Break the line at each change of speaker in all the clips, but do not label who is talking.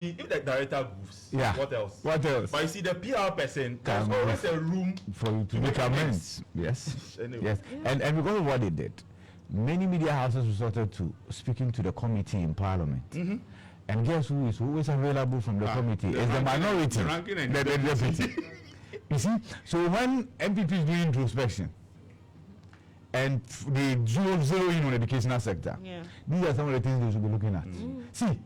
if the director goofs,
yeah,
what else?
What else?
But you see, the PR person, there's always a room
for you to make amends. Yes,
anyway.
Yes, yeah. And because of what they did, many media houses resorted to speaking to the committee in Parliament. And guess who is always available from the committee? Is the minority, the deputy. You see, so when MPPs do introspection and they zero in on the educational sector, these are some of the things they should be looking at. See,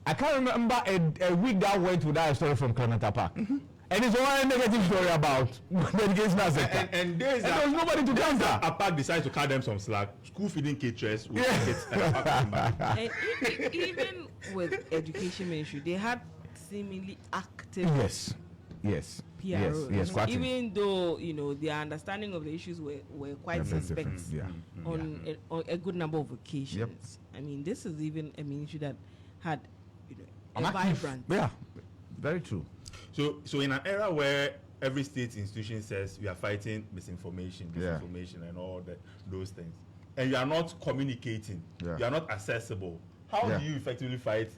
I can't remember a week that went without a story from Clementa Park. And it's all a negative story about the educational sector.
And there was
nobody to counter.
A park decides to cut them some slack. School feeding caterers will
and even with education ministry, they had seemingly active
Yes.
Even though their understanding of the issues were quite suspect on a good number of occasions. I mean, this is even a ministry that had a vibrant.
Yeah, very true.
So in an era where every state institution says we are fighting misinformation, disinformation, and all those things, and you are not communicating, you are not accessible, how do you effectively fight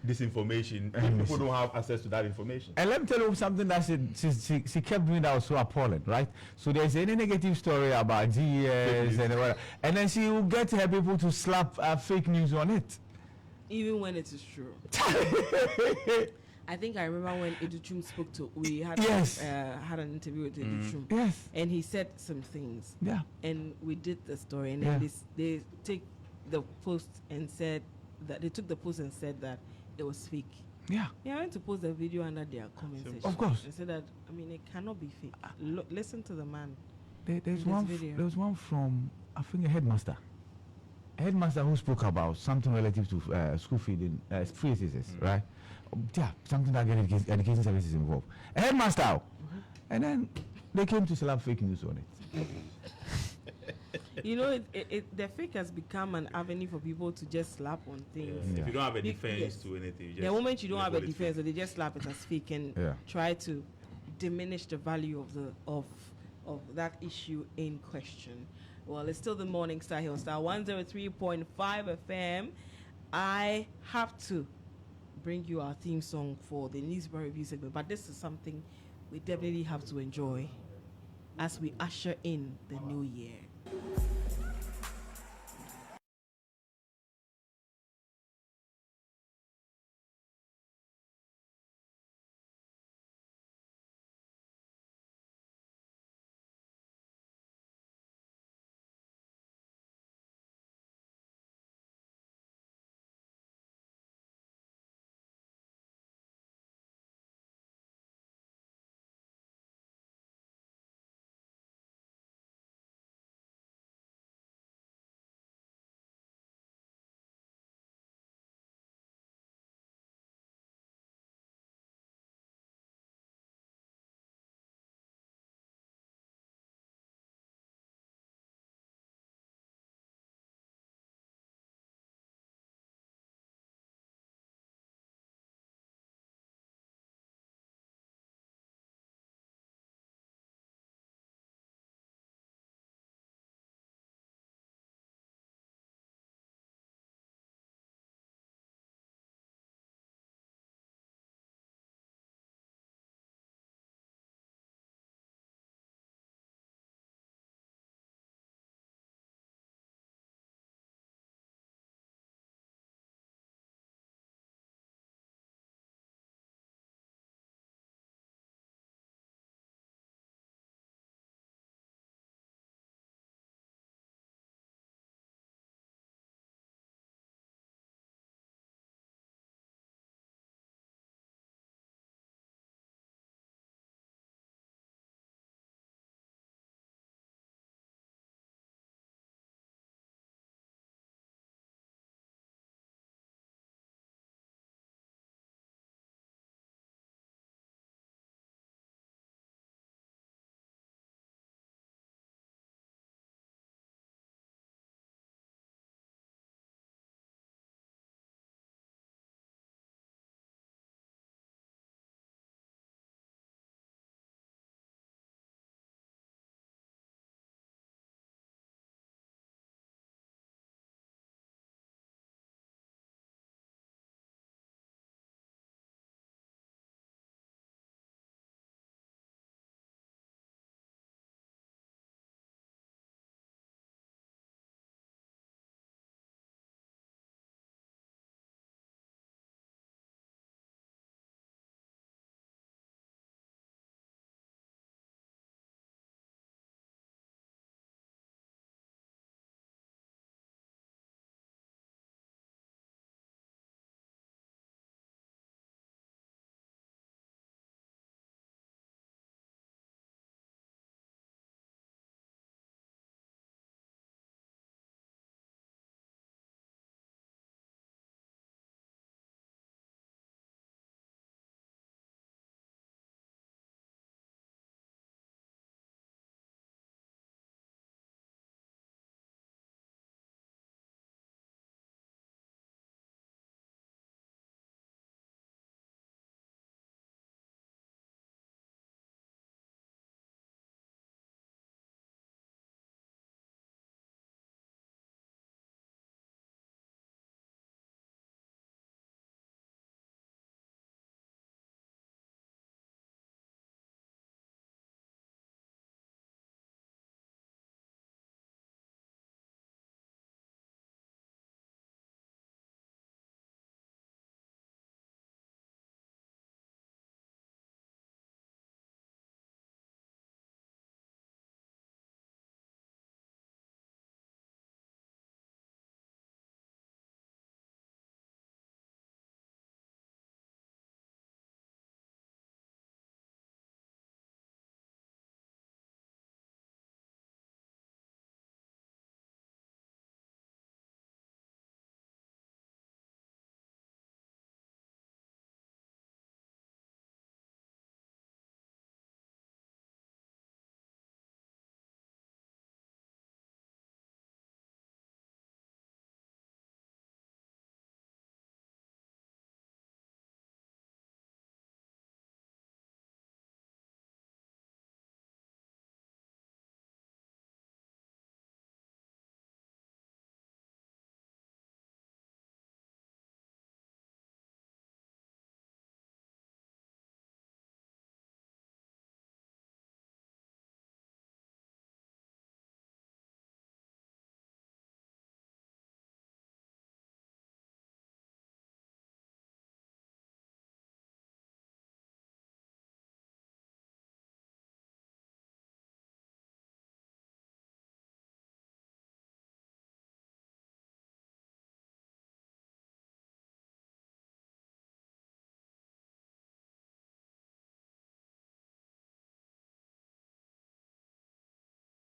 disinformation if people don't have access to that information?
And let me tell you something that she kept doing that was so appalling, right? So there's any negative story about GES and then she will get her people to slap fake news on it,
even when it is true. I think I remember when Educhum spoke to, we had had an interview with Educhum, and he said some things, and we did the story, and then they take the post and said that they took the post and said that it was fake. I went to post the video under their comment section.
Of course,
and
said that it cannot be fake. Listen to the man.
There's one from I think a headmaster who spoke about something relative to school feeding, free SSS, right? Something that get education services involved. A headmaster, and then they came to slap fake news on it.
The fake has become an avenue for people to just slap on things.
If you don't have a defense to anything,
the moment you don't have a defense, so they just slap it as fake and try to diminish the value of that issue in question. Well, it's still the Morning Star here on Star 103.5 FM. I have to bring you our theme song for the newspaper review segment, but this is something we definitely have to enjoy as we usher in the new year.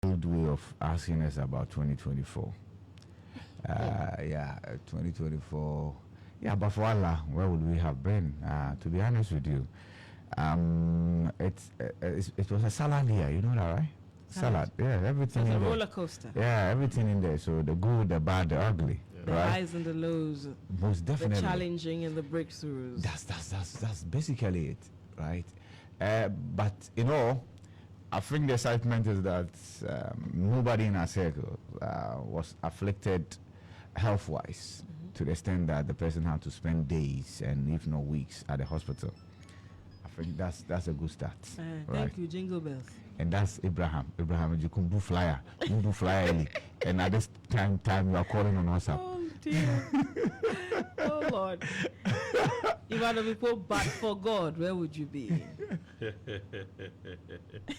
old way of asking us about 2024. 2024. Yeah, but for Allah, where would we have been? To be honest with you, it was a salad here. You know that, right? Salad. Yeah, everything.
It's a roller coaster.
Yeah, everything in there. So the good, the bad, the ugly.
The highs and the lows.
Most definitely.
The challenging and the breakthroughs.
That's basically it, right? But I think the excitement is that nobody in our circle was afflicted health-wise to the extent that the person had to spend days and if not weeks at the hospital. I think that's a good start. Right?
Thank you, Jingle Bells.
And that's Abraham. You can do flyer. You do flyer early. And at this time you are calling on WhatsApp.
Oh dear. Oh Lord. If I don't be but for God, where would you be?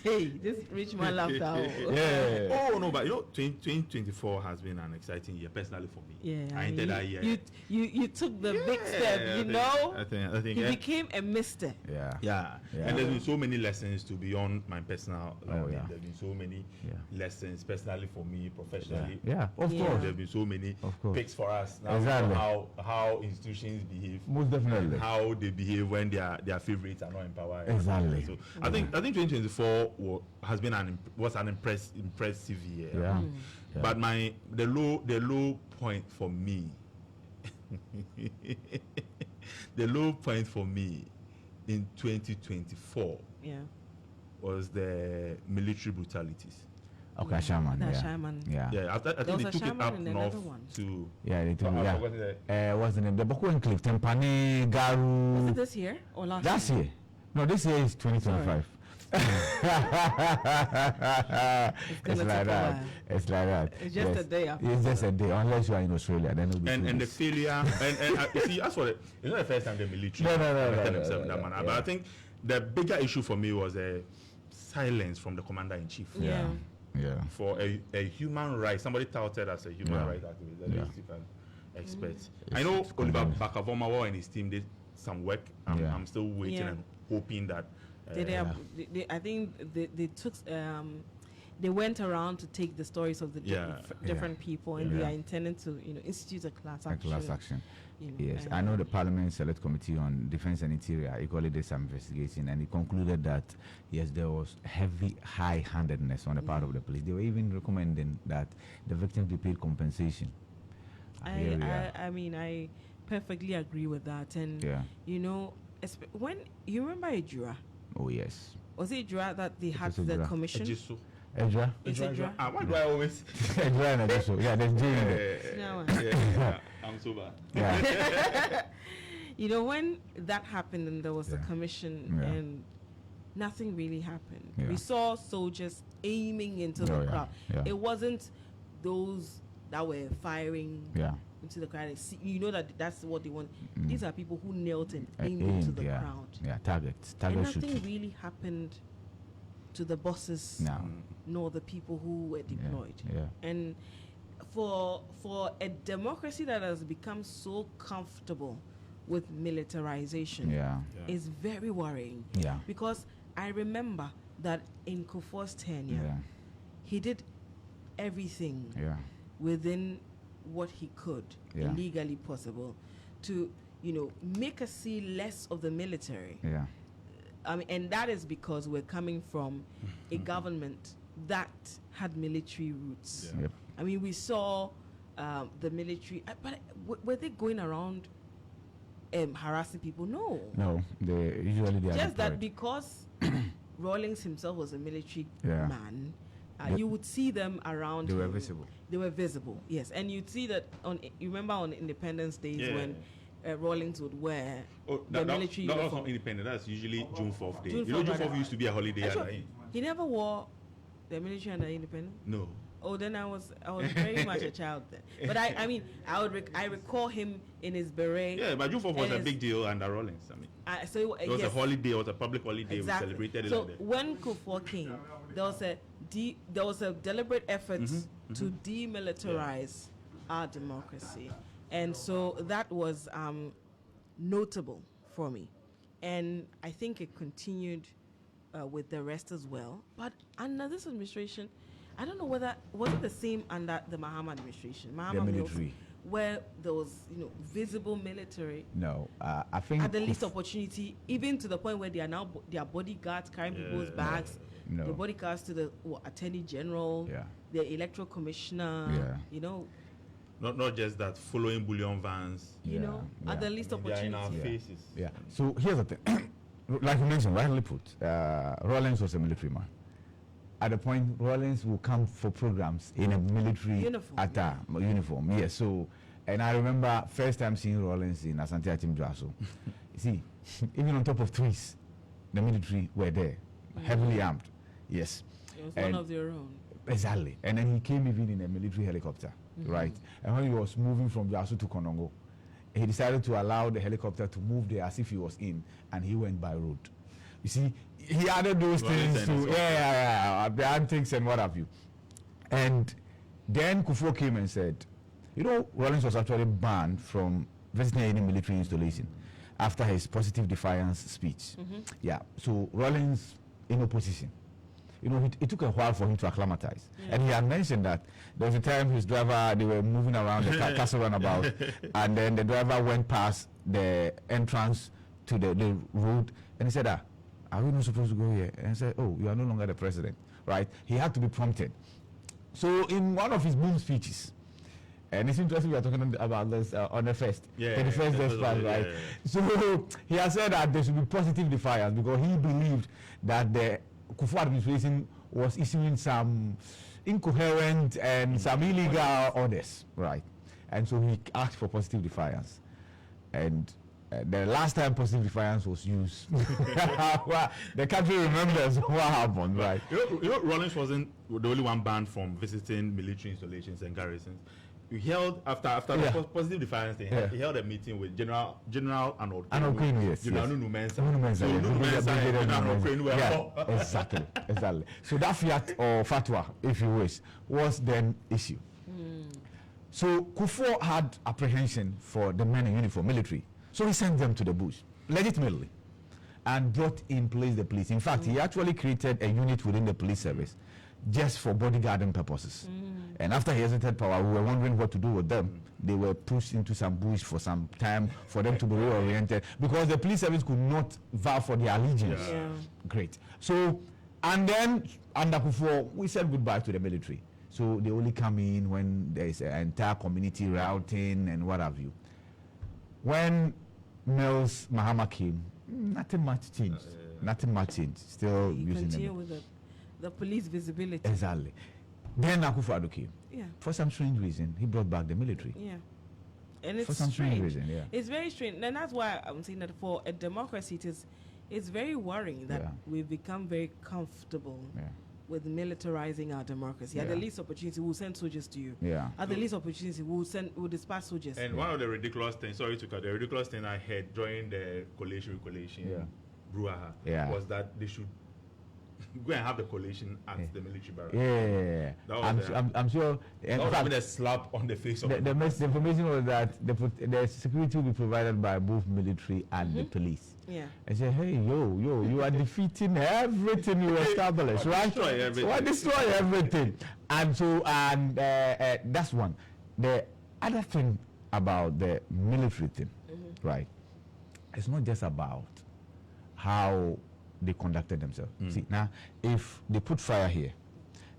Hey, this rich man laughed out.
Yeah. Oh no, but 2024 has been an exciting year personally for me.
Yeah.
I entered that year.
You took the big step,
I think
you became a mister.
Yeah. And there's been so many lessons to beyond my personal life. There's been so many lessons personally for me, professionally.
Yeah, of course.
There's been so many picks for us. Now
exactly.
How institutions behave.
Most definitely.
How they behave when their favorites are not in power.
Exactly.
So I think 2024 has been an impressive year.
Yeah.
But the low point for me, the low point for me in 2024 was the military brutalities.
Okay, Shaman.
Yeah. I think they took it up north to.
Yeah, they took it. What's the name? The Boko and Cliff, Tempane, Garu.
Was it this year or last?
Last year. No, this year is 2025. It's like that. It's like that.
It's just a day after.
It's just a day, unless you are in Australia. Then it'll be
and the failure. and you see, as for it's not the first time the military themselves in that manner. But I think the bigger issue for me was a silence from the commander in chief.
Yeah.
For a human right, somebody touted as a human right activist. At least you can expect. I know Oliver Bakavomawo and his team did some work. I'm still waiting and hoping that.
I think they took. They went around to take the stories of the different people, and they are intending to, institute a class action.
Yes, I know the Parliament Select Committee on Defense and Interior equally did some investigation, and it concluded that yes, there was heavy high-handedness on the part of the police. They were even recommending that the victims be paid compensation.
I mean, I perfectly agree with that, and when you remember Ejura.
Oh yes.
Was it Ejura that they had the commission?
Ejura?
Why do I always?
Ejura and Ejura. Yeah, there's J in
there. I'm so bad.
When that happened and there was a commission and nothing really happened. We saw soldiers aiming into the crowd. It wasn't those that were firing into the crowd. That's what they want. These are people who knelt and aimed into the crowd.
Yeah, targets.
And nothing really happened to the bosses nor the people who were deployed. And for a democracy that has become so comfortable with militarization is very worrying. Because I remember that in Kufuor's tenure, he did everything within what he could, legally possible, to make us see less of the military. And that is because we're coming from a government that had military roots. I mean, we saw the military, but were they going around harassing people? No.
They usually are
just that because Rawlings himself was a military man. You would see them around.
They were visible.
They were visible, yes. And you'd see that you remember on Independence Days when Rawlings would wear the military uniform.
That's not Independence. That's usually June 4th day. June 4th used to be a holiday.
He never wore the military under Independence?
No.
Oh, then I was very much a child then. But I recall him in his beret.
Yeah, but June 4th was a big deal under Rawlings. I mean, it was a holiday. It was a public holiday.
Exactly.
We celebrated it.
So
like that.
when Kufuor came, there was a deliberate effort to demilitarize our democracy, and so that was notable for me, and I think it continued with the rest as well. But under this administration, I don't know whether was it the same under the Mahama administration.
The military.
Where there was, visible military.
No, I think
at the least opportunity, even to the point where they are now their bodyguards carrying people's bags.
No.
The bodyguards to the attorney general, the electoral commissioner.
Not just that, following bullion vans.
At the least opportunity.
In our faces.
Yeah. So here's the thing, like you mentioned, rightly put, Rawlings was a military man. At the point, Rawlings will come for programs in a military uniform. Yes. So, and I remember first time seeing Rawlings in Asante Achimdwaso. You see, even on top of trees, the military were there, heavily armed. Yes.
It was one of their own.
Exactly. And then he came even in a military helicopter, right? And when he was moving from Jasu to Konongo, he decided to allow the helicopter to move there as if he was in, and he went by road. You see, he added those things to the antics and what have you. And then Kufuor came and said, Rawlings was actually banned from visiting any military installation after his positive defiance speech. Yeah. So Rawlings in opposition. It took a while for him to acclimatize. And he had mentioned that there was a time his driver, they were moving around the castle runabout, and then the driver went past the entrance to the road, and he said, are we not supposed to go here? And he said, oh, you are no longer the president, right? He had to be prompted. So in one of his boom speeches, and it's interesting we are talking about this on the first despatch, right? So he has said that there should be positive defiance because he believed that the Kufuor administration was issuing some incoherent and some illegal orders, right? And so he asked for positive defiance. And the last time positive defiance was used, well, the country remembers what happened, right?
Rawlings wasn't the only one banned from visiting military installations and garrisons. He held after the positive defiance thing. He held a meeting with General Arnold Queen, General Nunu Mensah.
Exactly. So that fiat or fatwa, if you wish, was then issued. So Kufuor had apprehension for the men in uniform, military. So he sent them to the bush, legitimately, and brought in place the police. In fact, he actually created a unit within the police service just for bodyguarding purposes. And after he exited power, we were wondering what to do with them. They were pushed into some bush for some time for them to be reoriented because the police service could not vow for their allegiance. Great. So, and then under Kufuor, we said goodbye to the military. So they only come in when there is an entire community routing and what have you. When Mills Mahama came, nothing much changed. Nothing much changed. Still using
continue with the police visibility.
Exactly. Then Akufo-Addo came. For some strange reason, he brought back the military.
And it's
for some strange reason.
It's very strange, and that's why I'm saying that for a democracy, it's very worrying that we've become very comfortable with militarizing our democracy. At the least opportunity, we'll send soldiers to you. At the least opportunity, we'll dispatch soldiers.
And one of the ridiculous things, the ridiculous thing I heard during the collation brouhaha was that they should go and have the collation at the military barracks.
I'm sure.
That would have been a slap on the face of
the information was that the security will be provided by both military and the police. I said, hey, you are defeating everything you established, right? Destroy everything. And so, that's one. The other thing about the military thing, right? It's not just about how they conducted themselves. See, now, if they put fire here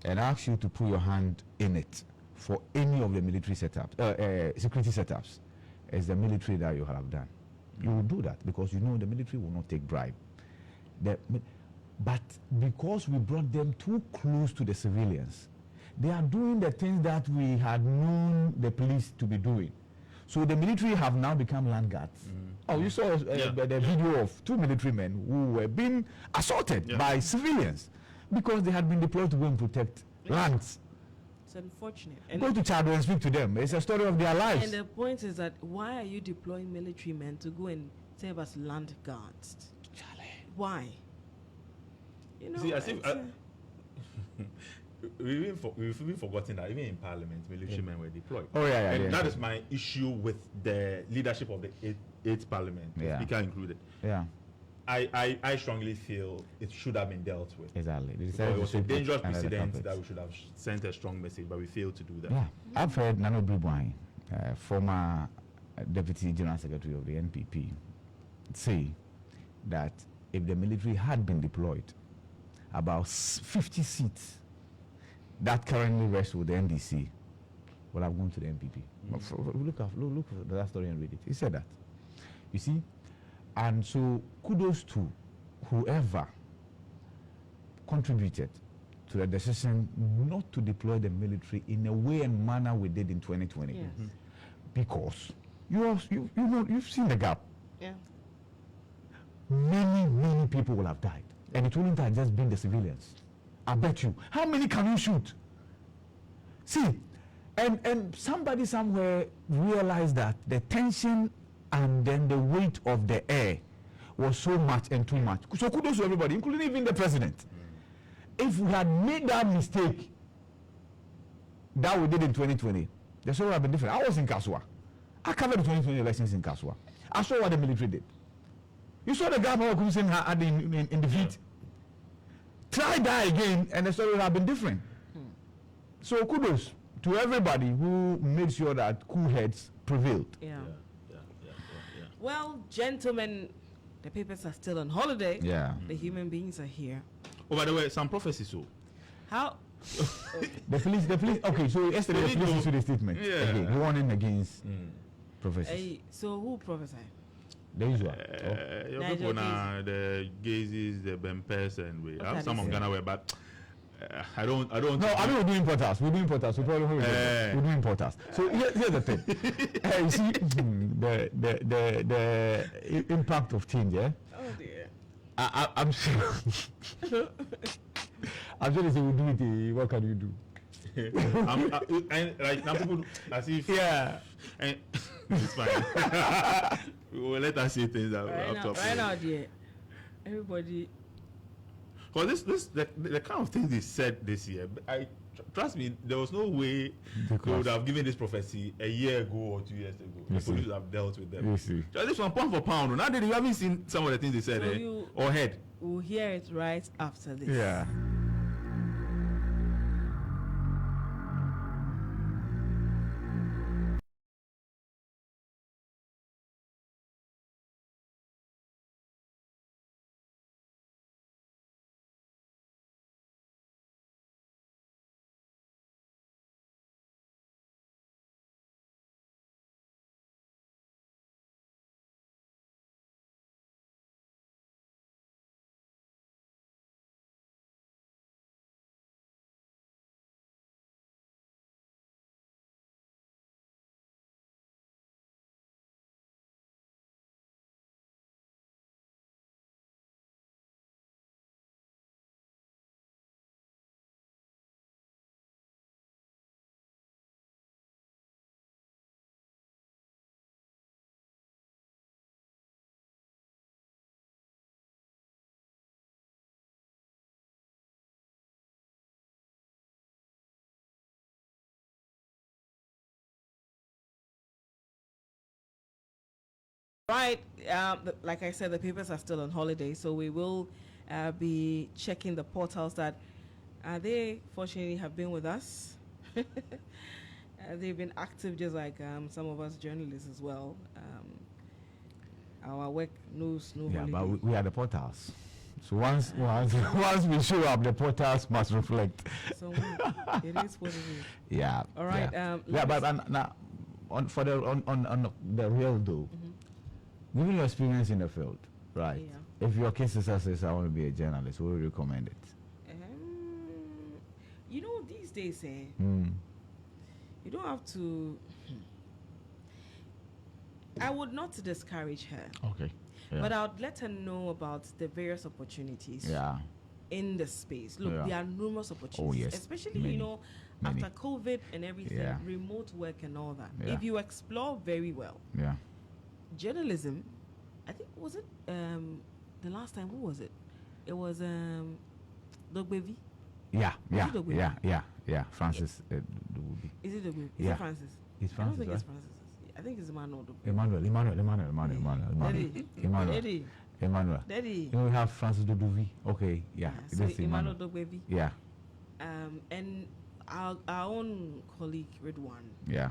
and ask you to put your hand in it for any of the military setups, security setups, it's the military that you have done. You will do that because you know the military will not take bribe. But because we brought them too close to the civilians, they are doing the things that we had known the police to be doing. So the military have now become land guards. You saw the video of two military men who were being assaulted by civilians because they had been deployed to go and protect lands.
It's unfortunate.
Go to Chad and speak to them. It's a story of their lives.
And the point is that why are you deploying military men to go and serve as land guards?
Charlie.
Why?
See, as if we've even forgotten that even in Parliament, military men were deployed. And that is my issue with the leadership of the 8th Parliament, the Speaker included. I strongly feel it should have been dealt with.
Exactly.
It was a dangerous precedent that we should have sent a strong message, but we failed to do that.
Yeah, I've heard Nano Bribwine, former Deputy General Secretary of the NPP, say that if the military had been deployed, about 50 seats that currently rest with the NDC will have gone to the NPP. Look at that story and read it. He said that. You see? And so kudos to whoever contributed to the decision not to deploy the military in a way and manner we did in 2020.
Yes.
Because you've seen the gap.
Yeah.
Many people will have died. And it wouldn't have just been the civilians. I bet you. How many can you shoot? See, and somebody somewhere realized that the tension and then the weight of the air was so much and too much. So kudos to everybody, including even the president. If we had made that mistake that we did in 2020, the story would have been different. I was in Kaswa. I covered the 2020 elections in Kaswa. I saw what the military did. You saw the government who had in defeat. Try that again, and the story would have been different. So kudos to everybody who made sure that cool heads prevailed.
Yeah. Well, gentlemen, the papers are still on holiday.
Yeah.
The human beings are here.
Oh, by the way, some prophecies. So
How?
The police. Okay, so yesterday the police issued a statement.
Yeah.
Okay, warning against prophecies.
So who prophesied?
The usual.
Your people now, the Gazes, the Bempers, and we have some of Ghana, but I don't.
No, I mean we're doing importers. We probably we're doing importers. So here's the thing. You see the impact of change. Yeah.
Oh dear.
I'm sure. I'm sure they say we do it. What can you do?
And like now people as if and it's fine. Well, let us say things that
right now, dear. Everybody.
Because the kind of things they said this year, trust me, there was no way they would have given this prophecy a year ago or 2 years ago. The police would have dealt with them. Just this one pound for pound. Now that you haven't seen some of the things they said or heard.
We'll hear it right after this.
Yeah.
Right, like I said, the papers are still on holiday, so we will be checking the portals that they fortunately have been with us. They've been active just like some of us journalists as well. Our work knows no holiday.
Yeah, but we are the portals. So once we show up, the portals must reflect.
So it is what it is.
Yeah.
All right.
But now on the real though. Given your experience in the field, right? Yeah. If your case says I want to be a journalist, what would you recommend it?
These days, you don't have to. I would not discourage her.
Okay. Yeah.
But I would let her know about the various opportunities.
Yeah.
In the space. Look, there are numerous opportunities.
Oh, yes.
Especially,
Many.
After COVID and everything, remote work and all that.
Yeah.
If you explore very well.
Yeah.
Journalism, I think, was it the last time? Who was it? It was Dogbevi.
Yeah. Francis.
Is it Dogbevi? Is
it
Francis?
It's Francis.
I don't think
right?
it's Francis. I think it's Emmanuel.
Emmanuel.
Dedei.
Emmanuel.
Dedei.
We have Francis Dodovi. Okay, yeah.
So Emmanuel Dogbevi.
Yeah.
And our own colleague Ridwan.
Yeah.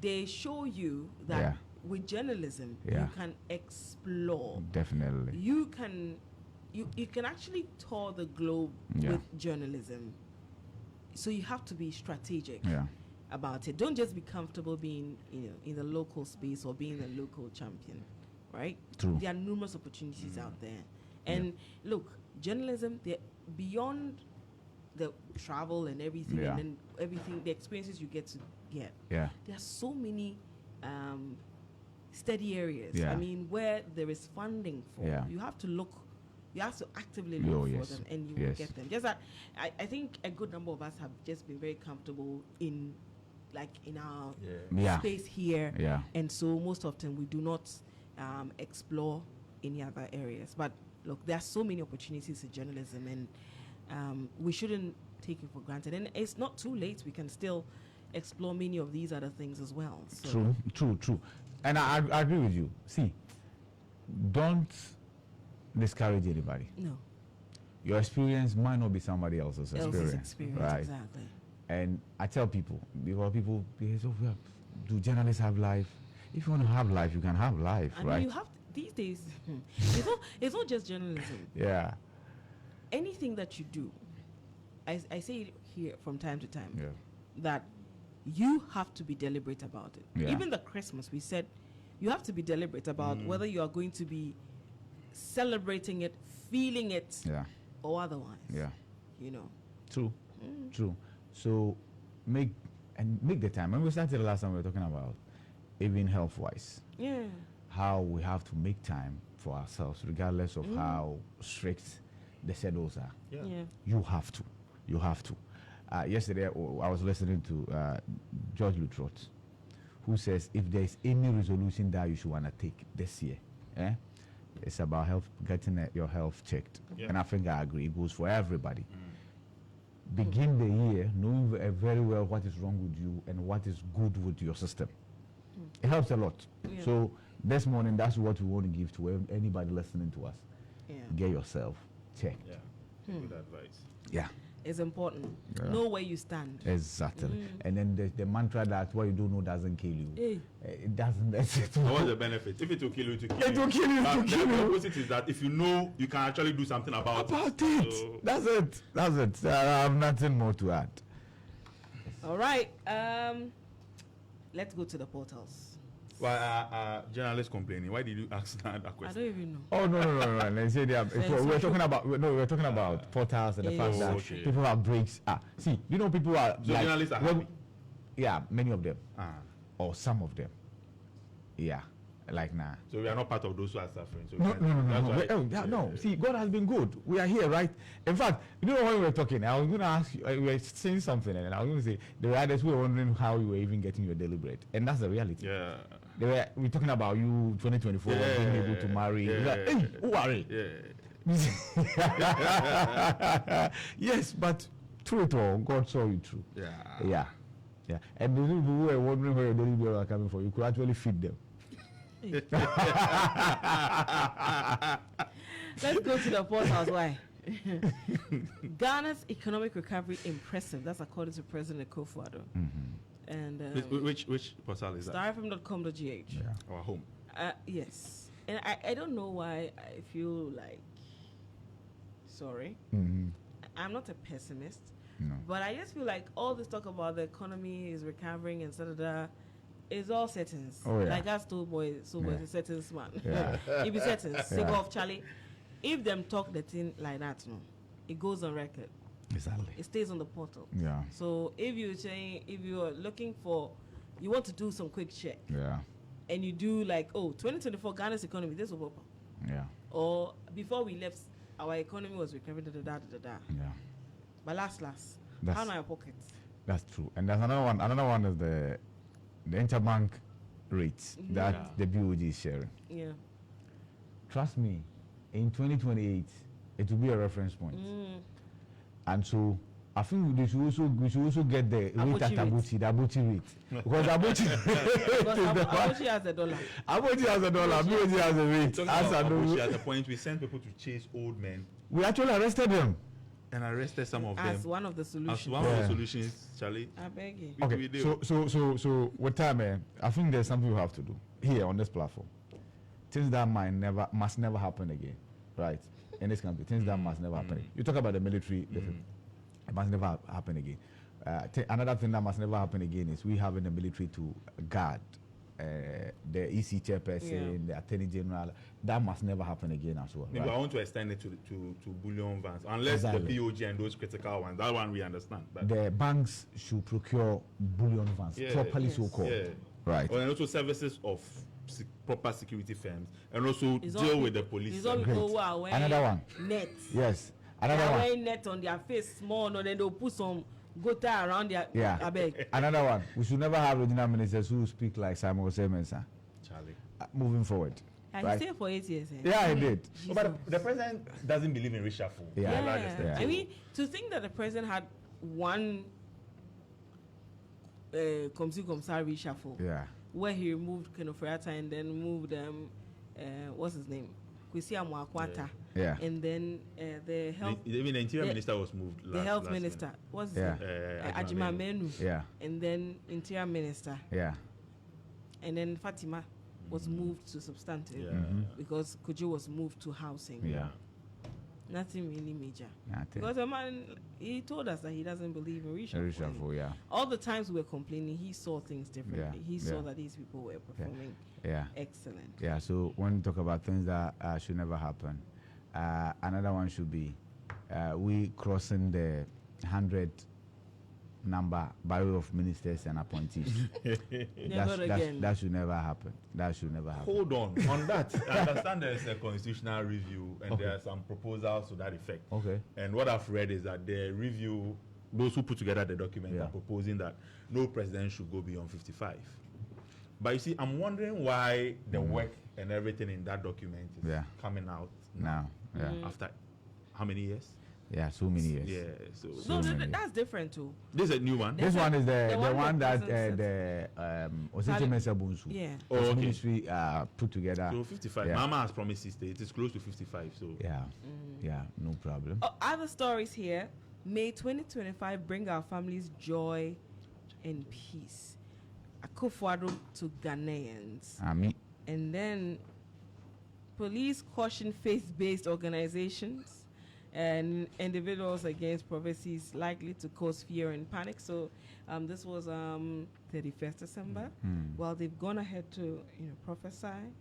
They show you that with journalism you can explore.
Definitely.
You can actually tour the globe with journalism. So you have to be strategic about it. Don't just be comfortable being in the local space or being a local champion, right?
True.
There are numerous opportunities out there. And look, journalism, they're beyond the travel and everything, and then everything, the experiences you get to get.
Yeah.
There are so many steady areas.
Yeah.
I mean, where there is funding for, you have to look. You have to actively look for them, and you will get them. Just that, I think a good number of us have just been very comfortable in our space here, and so most often we do not explore any other areas. But look, there are so many opportunities in journalism, and we shouldn't take it for granted. And it's not too late; we can still explore many of these other things as well. So.
True. And I agree with you. See, don't discourage anybody.
No.
Your experience might not be somebody else's experience. Right?
Exactly.
And I tell people, because people say, do journalists have life? If you want to have life, you can have life, right?
I mean, you have these days. It's not just journalism.
Yeah.
Anything that you do, I say it here from time to time, that you have to be deliberate about it.
Yeah.
Even the Christmas, we said you have to be deliberate about whether you are going to be celebrating it, feeling it, or otherwise.
Yeah.
True.
So make the time. When we started the last time, we were talking about even health-wise.
Yeah.
How we have to make time for ourselves, regardless of how strict the schedules are.
Yeah.
You have to. Yesterday, I was listening to George Lutrot, who says if there is any resolution that you should want to take this year, it's about health, getting your health checked. And I think I agree. It goes for everybody. Begin the year knowing very well what is wrong with you and what is good with your system. It helps a lot. Yeah. So this morning, that's what we want to give to anybody listening to us. Get yourself checked.
Good advice.
Yeah.
It's important. Know where you stand.
Exactly. And then the mantra that what you don't know doesn't kill you. It doesn't. That's it.
What's the benefit? If it will kill you, it will kill you.
It will kill you.
The opposite is that if you know, you can actually do something about it.
So that's it. I have nothing more to add.
All right. Let's go to the portals.
Why journalists complaining? Why did you ask that question?
I don't even know.
Oh no! They say we're talking about portals and the fact that people have breaks. See, people are
so like, journalists are happy.
Yeah, many of them, or some of them. Yeah, like nah.
So we are not part of those who are suffering. So
no. See, God has been good. We are here, right? In fact, when we were talking, I was going to ask you. We were saying something, and I was going to say the others were wondering how you were even getting your daily bread, and that's the reality.
Yeah.
We're talking about you 2024 being able to marry. Like, hey, who are they? Yes, but through it all, God saw you through. Yeah. And the people who were wondering where your daily bread are coming from, you could actually feed them.
Let's go to the portals. Why? Ghana's economic recovery impressive. That's according to President Akufo-Addo. And
which portal is that?
Starr.com.gh.
Our home.
Yes. And I don't know why I feel like sorry. I'm not a pessimist.
No.
But I just feel like all this talk about the economy is recovering and is all settings. Like that's boys a settings man. It be settings. Say go off Charlie. If them talk the thing like that, no, it goes on record.
Exactly.
It stays on the portal.
Yeah.
So if you're looking for, you want to do some quick check.
Yeah.
And you do 2024 Ghana's economy, this will pop.
Yeah.
Or before we left, our economy was recovering.
Yeah.
But last, how in our pockets?
That's true. And there's another one. Another one is the interbank rates that the BOG is sharing.
Yeah.
Trust me, in 2028, it will be a reference point. And so I think we should also get the rate at Abuchi, the Abuchi rate. Because
Abuchi has a dollar.
Abuchi has a dollar, Abuchi has a rate.
Abuchi at the point we sent people to chase old men.
We actually arrested them.
And arrested some of them.
As one of the solutions.
As one of the solutions, Charlie.
I beg you.
Okay, so with time, I think there's something we have to do here on this platform. Things that must never happen again, right? In this country, things that must never happen again. You talk about the military, it must never happen again. Another thing that must never happen again is we having the military to guard the EC chairperson, the attorney general. That must never happen again as well.
Maybe I want to extend it to bullion vans, unless the POG and those critical ones. That one we understand. But
the banks should procure bullion vans, properly so called. Yeah. Right.
And also services of proper security firms, and also deal with the police.
Another one.
Net.
Yes.
Another one. Wearing net on their face, small, and then they'll put some gota around their.
Yeah. Another one. We should never have regional ministers who speak like Simon Semensa.
Charlie.
Moving
forward.
And he stayed for 8 years.
Yeah, he did.
Oh, but the president doesn't believe in reshuffle.
Yeah. I mean, to think that the president had one Komsar reshuffle.
Yeah.
Where he removed Kenofrata and then moved what's his name? Kwesi Amwakwata.
Yeah.
And then the health.
Even the interior minister was moved.
The health minister. What's his name? Ajima Menu.
Yeah.
And then interior minister.
Yeah.
And then Fatima was moved to substantive because Kujo was moved to housing.
Yeah.
Nothing really major.
Nothing.
Because the man, he told us that he doesn't believe in reshuffle.
Yeah.
All the times we were complaining, he saw things differently. He saw that these people were performing excellent.
Yeah, so when you talk about things that should never happen, another one should be we crossing the 100 number by way of ministers and appointees. That should never happen. That should never happen.
Hold on that. I understand there is a constitutional review and there are some proposals to that effect.
Okay.
And what I've read is that the review, those who put together the document are proposing that no president should go beyond 55. But you see, I'm wondering why the work and everything in that document is coming out now. After how many years?
Yeah, so many years.
Yeah,
so that's different too.
This is a new one.
This one is the one that Osete Mensah Bonsu.
Yeah.
Ministry put together.
So 55. Mama has promised 60. It is close to 55. So
yeah, no problem.
Other stories here. May 2025 bring our families joy and peace. Akufo-Addo to Ghanaians.
Amen.
And then police caution faith-based organizations and individuals against prophecies likely to cause fear and panic. So this was 31st December. Well, they've gone ahead to prophesy.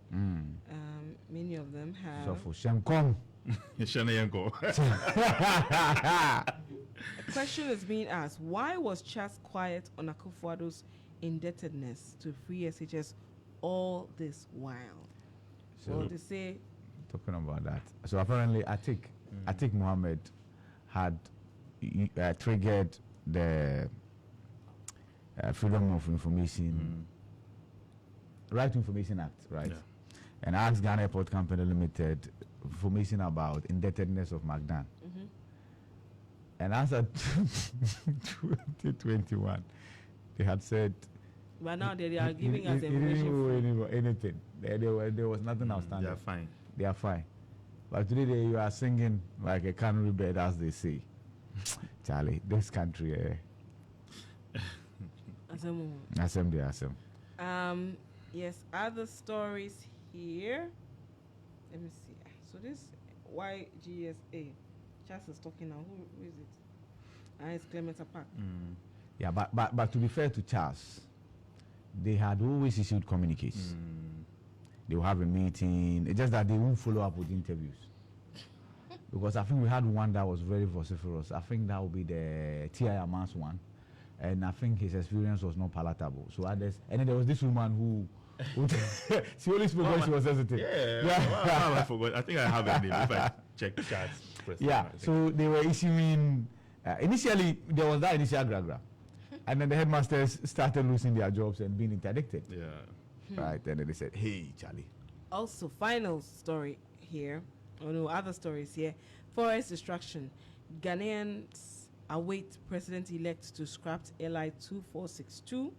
Many of them have.
So for Shamkom.
Question is being asked: why was Charles quiet on Akufo-Addo's indebtedness to free SHS all this while? So well, they say.
Talking about that. So apparently, Atik Mohammed had triggered the Freedom of Information, Right to Information Act, right? Yeah. And asked Ghana Airport Company Limited information about indebtedness of Magdan. And as of 2021, they had said.
But now they are giving us information.
Anything. There was nothing outstanding.
They are fine.
They are fine. But today you are singing like a canary bird, as they say. Charlie, this country. Assembly.
Yes, other stories here. Let me see. So this YGSA. Charles is talking now. Who is it? It's Clement Park.
Yeah, but to be fair to Charles, they had always issued communiques. They will have a meeting. It's just that they won't follow up with interviews. Because I think we had one that was very vociferous. I think that would be the T.I. Aman's one. And I think his experience was not palatable. So others, and then there was this woman who she only spoke when she was sensitive.
I forgot. I think I have a name if I check chats.
So they were issuing, initially there was that initial gra. And then the headmasters started losing their jobs and being interdicted. Right, and then they said, hey, Charlie.
Also, final story here, other stories here. Forest destruction. Ghanaians await President-elect to scrap LI 2462.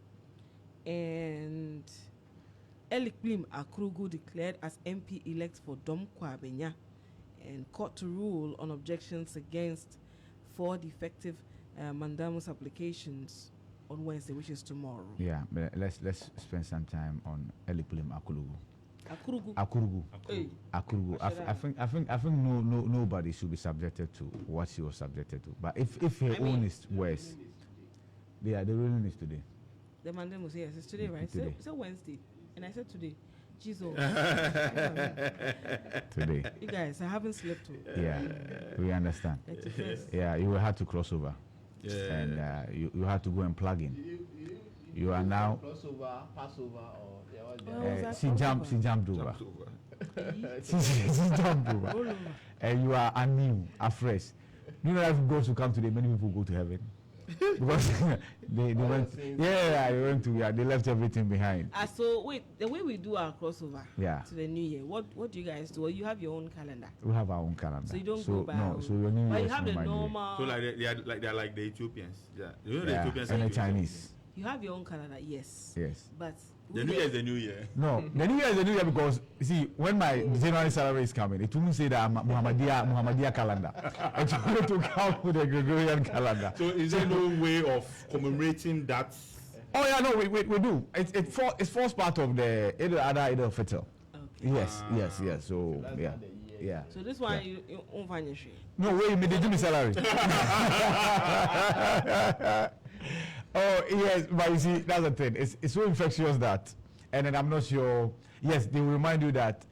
And Elik Blim Akurugu declared as MP-elect for Dom Kwabenya. And court to rule on objections against 4 defective mandamus applications on Wednesday, which is tomorrow.
Yeah, but let's spend some time on Elik Blim Akurugu.
Akurugu.
I think nobody should be subjected to what she was subjected to. But if her own is worse, the ruling is today.
The mandamus, yes, it's today, right?
Today.
It's a Wednesday, and I said today. Jesus.
Today.
You guys, I haven't slept.
Yeah, we understand. Yeah, you will have to cross over. Yeah. And you have to go and plug in. You are now
crossover, Passover, or
she jumped over. She jumped over. And you are anew, afresh. You know, if God to come today, many people go to heaven. Because they went they left everything behind.
So wait, the way we do our crossover
to
the new year, what do you guys do? Well, you have your own calendar.
We have our own calendar.
So you don't go by
so your new
but
year
you have the normal.
So they're like the Ethiopians. Yeah. You know the Ethiopians
and the Chinese.
You have your own calendar, yes.
But
the new year is the new year.
No, the new year is the new year because see, when my January salary is coming, it won't say that I'm Muhammadiyah calendar. It's going to come with the Gregorian calendar.
So is there no way of commemorating that?
Oh yeah, no, we do. It forms part of the either Fitr. Okay. Yes. So yeah.
So this one you won't find your share.
No way, me they give me salary. Oh yes, but you see, that's the thing. It's so infectious that, and then I'm not sure. Yes, they will remind you that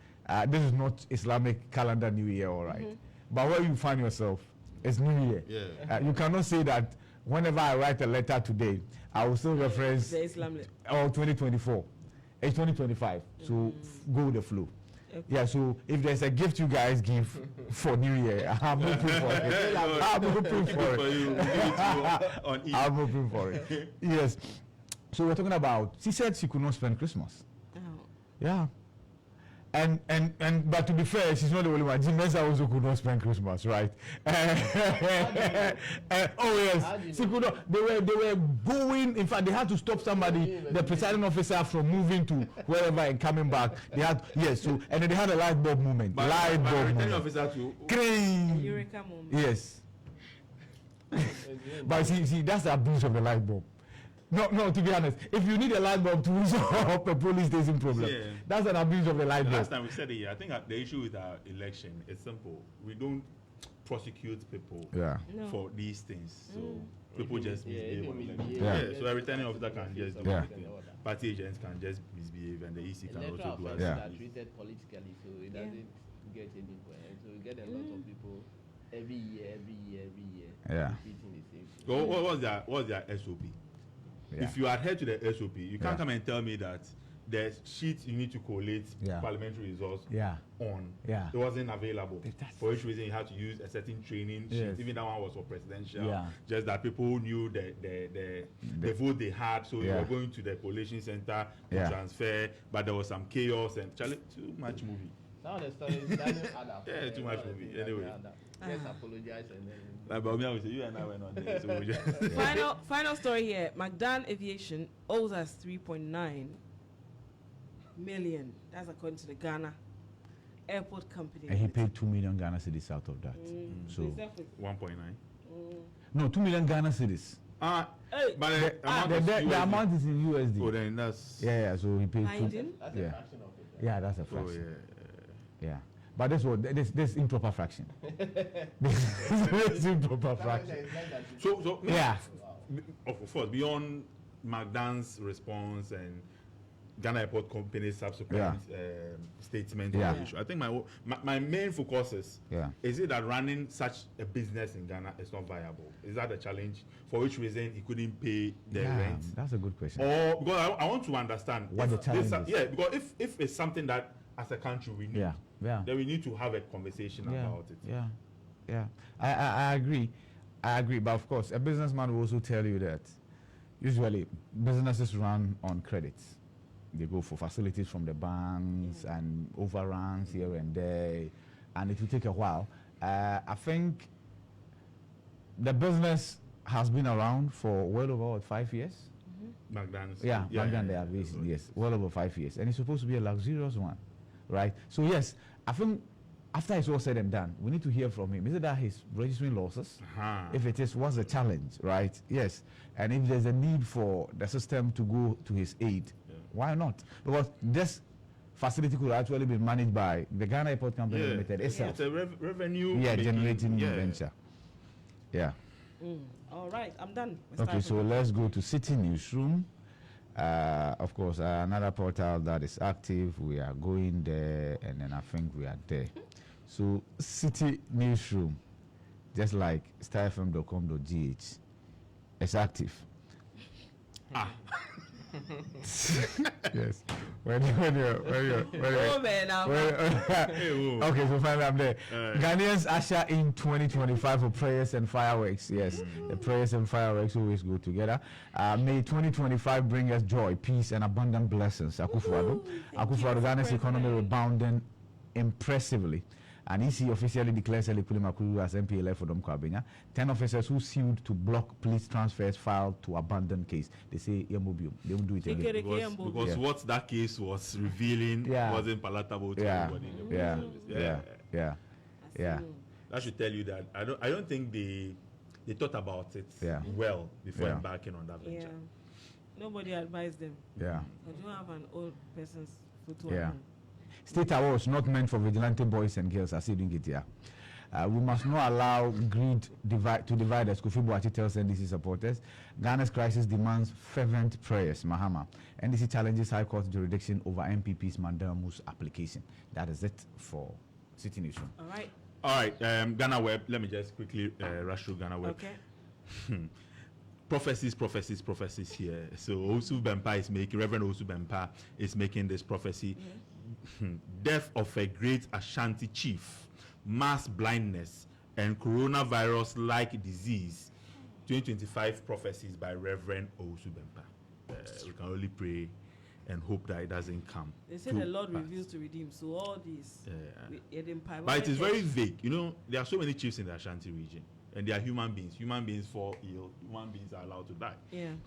this is not Islamic calendar New Year, all right. But where you find yourself, it's New Year.
Yeah.
You cannot say that whenever I write a letter today, I will still reference
the Islamic.
2024. It's 2025. So go with the flow. Okay. Yeah, so if there's a gift you guys give for New Year, I'm hoping for it. I'm hoping for it. I'm hoping for it. Yes. So we're talking about, she said she could not spend Christmas.
Oh.
Yeah. And but to be fair, she's not the only one. Jimesa also could not spend Christmas, right? Oh yes, she could not. They were going. In fact, they had to stop somebody, the presiding officer, from moving to wherever and coming back. They had So and then they had a light bulb movement. Light bulb movement.
Officer too.
Eureka moment.
Yes. But see, that's the abuse of the light bulb. No, to be honest, if you need a light bulb to resolve a police station problem, that's an abuse of the light bulb.
Last time we said it here, I think the issue with our election is simple. We don't prosecute people for these things. So people just misbehave. So a returning officer can just do anything. Party agents can just misbehave, and the EC can also do as
well. Are treated politically, so it doesn't get anywhere. And so we get a lot of people every year. Repeating the same thing.
So what's their SOP? If you adhere to the SOP, you can't come and tell me that the sheet you need to collate parliamentary results on it wasn't available. For which reason you had to use a certain training sheet. Even that one was for presidential. Just that people knew the vote they had, so you were going to the collation center to transfer, but there was some chaos and too much movie.
Now the story is doesn't add up.
Too much movie. Anyway.
Just apologize and then.
But me, I would say you and I went on there. So we just
final story here. McDan Aviation owes us 3.9 million. That's according to the Ghana Airport Company.
And he paid 2 million Ghana cedis out of that. So
1.9.
No, 2 million Ghana cedis.
But
the amount is in USD.
Oh, then that's
So he paid 2.
That's a fraction of it.
Yeah, that's a fraction. Yeah. But this improper fraction. This improper fraction.
So of course, beyond McDonald's response and Ghana Airport Company's subsequent statement on the issue, I think my main focus is it that running such a business in Ghana is not viable? Is that a challenge? For which reason he couldn't pay the rent?
That's a good question.
Or because I want to understand
what the challenge is.
Yeah, because if it's something that as a country we need, then we need to have a conversation about it.
I agree. But of course, a businessman will also tell you that usually businesses run on credits. They go for facilities from the banks and overruns here and there, and it will take a while. I think the business has been around for well over 5 years.
McDonald's.
Yeah, yes, well over 5 years. And it's supposed to be a luxurious one, right? So, yes, I think after it's all said and done, we need to hear from him. Is it that he's registering losses? If it is, what's the challenge, right? Yes. And if there's a need for the system to go to his aid, why not? Because this facility could actually be managed by the Ghana Airport Company Limited itself.
It's a revenue
generating venture. Yeah.
All right, I'm done.
Okay, so let's go to City Newsroom. Of course, another portal that is active. We are going there, and then I think we are there. So, City Newsroom, just like starfm.com.gh, is active. Yes. Okay, so finally I'm there. Ghanaians usher in 2025 for prayers and fireworks. Yes, the prayers and fireworks always go together. May 2025 bring us joy, peace, and abundant blessings. Akufo-Addo, Ghana's economy rebounding impressively. And EC officially declares Elikuli Makulu as MP elect for Kwabenya. 10 officers who sued to block police transfers filed to abandon case. They say they won't do it again.
Because what that case was revealing wasn't palatable to everybody. That should tell you that I don't think they thought about it well before embarking on that venture.
Nobody advised them.
I
don't have an old person's photo.
State awards not meant for vigilante boys and girls, as you doing it here. We must not allow greed to divide us. Kofi Boakye tells NDC supporters. Ghana's crisis demands fervent prayers. Mahama. NDC challenges High Court jurisdiction over MPP's Mandamus application. That is it for City Newsroom.
All right,
Ghana Web. Let me just quickly rush through Ghana Web.
Okay.
Prophecies here. So Osu Bempa is making, Reverend Osu Bempa is making this prophecy. Death of a great Ashanti chief, mass blindness, and coronavirus-like disease. 2025 prophecies by Reverend Osu Bempa. We can only pray and hope that it doesn't come.
They say the Lord reveals to redeem. So all these,
but it is very vague. You know, there are so many chiefs in the Ashanti region. And they are human beings. Human beings fall ill. Human beings are allowed to die.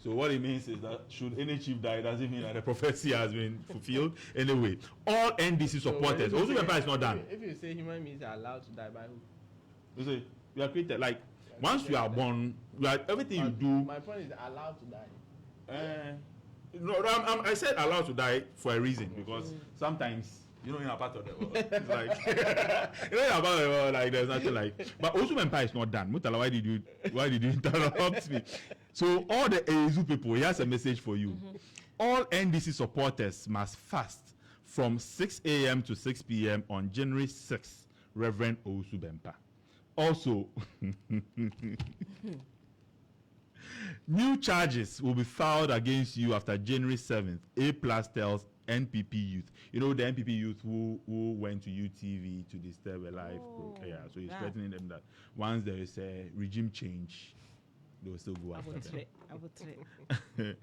So what it means is that should any chief die, it doesn't mean that the prophecy has been fulfilled. Anyway, all NDC supporters. Also, the is not done.
If you say human beings are allowed to die, by who?
You say we are created like once you are born, everything you do.
My point is allowed to die.
I said allowed to die for a reason because sometimes. You know, in a part of the world, it's like in a part of the world, like there's nothing like. But Osu Empire is not done. Mutala, why did you interrupt me? So all the Ezu people, he has a message for you. All NDC supporters must fast from 6 a.m. to 6 p.m. on January 6th. Reverend Osu Bempa. Also, new charges will be filed against you after January 7th. A+ tells NPP youth. You know the NPP youth who went to UTV to disturb a life. So he's threatening them that once there is a regime change, they will still go after them.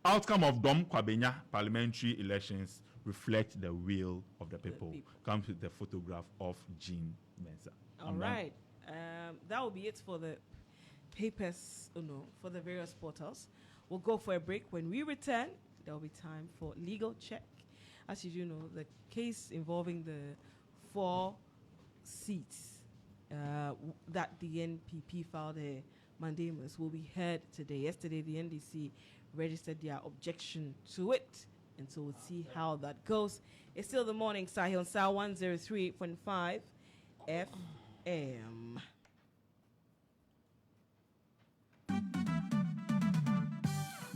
Outcome of Dom Kwabenya parliamentary elections reflect the will of the people. Comes with the photograph of Jean Mensah.
All right. That will be it for the papers, for the various portals. We'll go for a break. When we return, there will be time for legal check. As you do know, the case involving the 4 seats that the NPP filed a mandamus will be heard today. Yesterday, the NDC registered their objection to it, and so we'll see how that goes. It's still the morning, Starr on Star 103.5 FM.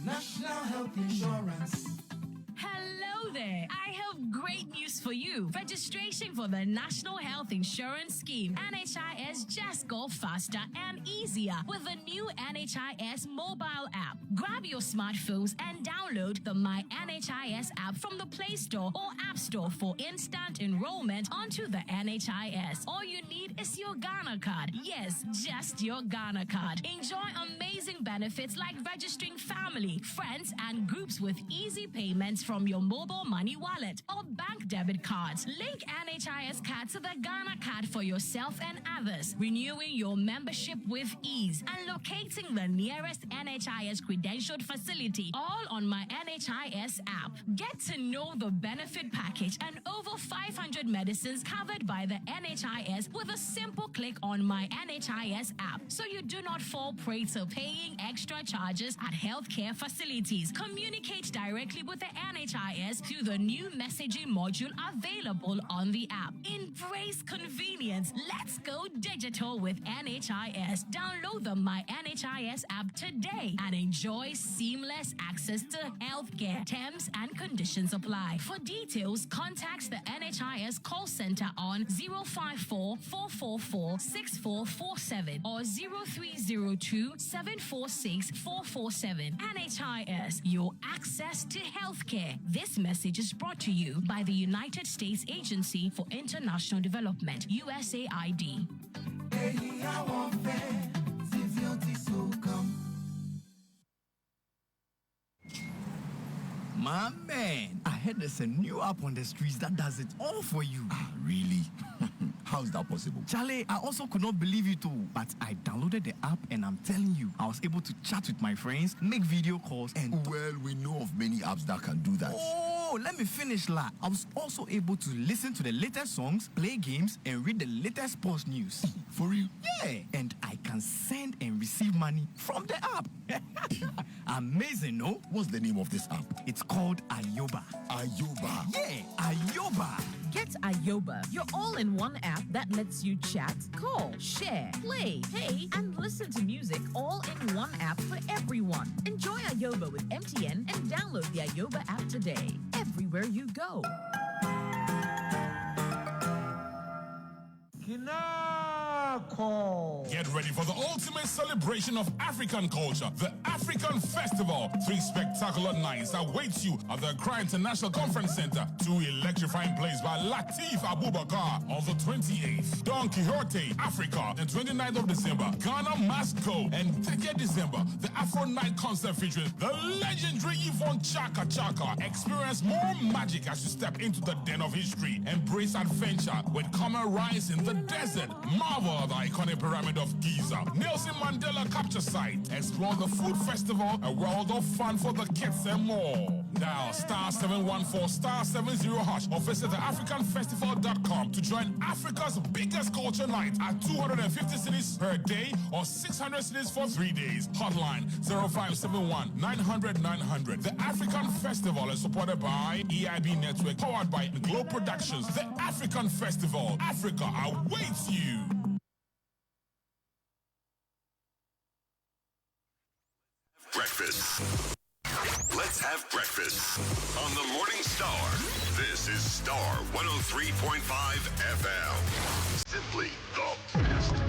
National Health Insurance.
Hello there. I have great news for you. Registration for the National Health Insurance Scheme, NHIS, just go faster and easier with the new NHIS mobile app. Grab your smartphones and download the My NHIS app from the Play Store or App Store for instant enrollment onto the NHIS. All you need is your Ghana card. Yes, just your Ghana card. Enjoy amazing benefits like registering family, friends, and groups with easy payments from your mobile money wallet or bank debit card cards. Link NHIS card to the Ghana card for yourself and others, renewing your membership with ease and locating the nearest NHIS credentialed facility, all on my NHIS app. Get to know the benefit package and over 500 medicines covered by the NHIS with a simple click on my NHIS app, so you do not fall prey to paying extra charges at healthcare facilities. Communicate directly with the NHIS through the new messaging module available on the app. Embrace convenience. Let's go digital with NHIS. Download the My NHIS app today and enjoy seamless access to healthcare. Terms and conditions apply. For details, contact the NHIS call center on 054 444 6447 or 0302 746 447. NHIS, your access to healthcare. This message is brought to you by the United States Agency for International Development, USAID.
My man, I heard there's a new app on the streets that does it all for you.
Really? How is that possible?
Charlie, I also could not believe it too, but I downloaded the app and I'm telling you, I was able to chat with my friends, make video calls, and...
Well, we know of many apps that can do that.
Oh, let me finish, la. I was also able to listen to the latest songs, play games, and read the latest sports news.
For real?
Yeah, and I can send and receive money from the app. Amazing, no?
What's the name of this app?
It's called Ayoba.
Ayoba?
Yeah, Ayoba.
Get Ayoba, your all-in-one app that lets you chat, call, share, play, pay, and listen to music all in one app for everyone. Enjoy Ayoba with MTN and download the Ayoba app today, everywhere you go.
Get ready for the ultimate celebration of African culture, the African Festival. 3 spectacular nights await you at the Accra International Conference Center. 2 electrifying plays by Lateef Abubakar on the 28th. Don Quixote, Africa, and 29th of December. Ghana Must Go. And 30th December, the Afro Night concert featuring the legendary Yvonne Chaka Chaka. Experience more magic as you step into the den of history. Embrace adventure with Common Rise in the desert. Marvel at the iconic pyramid of Giza. Nelson Mandela Capture Site. Explore the food festival, a world of fun for the kids and more. Dial *714 *70# or visit theafricanfestival.com to join Africa's biggest culture night at 250 cities per day or 600 cities for 3 days. Hotline 0571 900 900. The African Festival is supported by EIB Network, powered by Globe Productions. The African Festival. Africa awaits you.
Breakfast. Let's have breakfast on the Morning Star. This is Star 103.5 FM. Simply the best.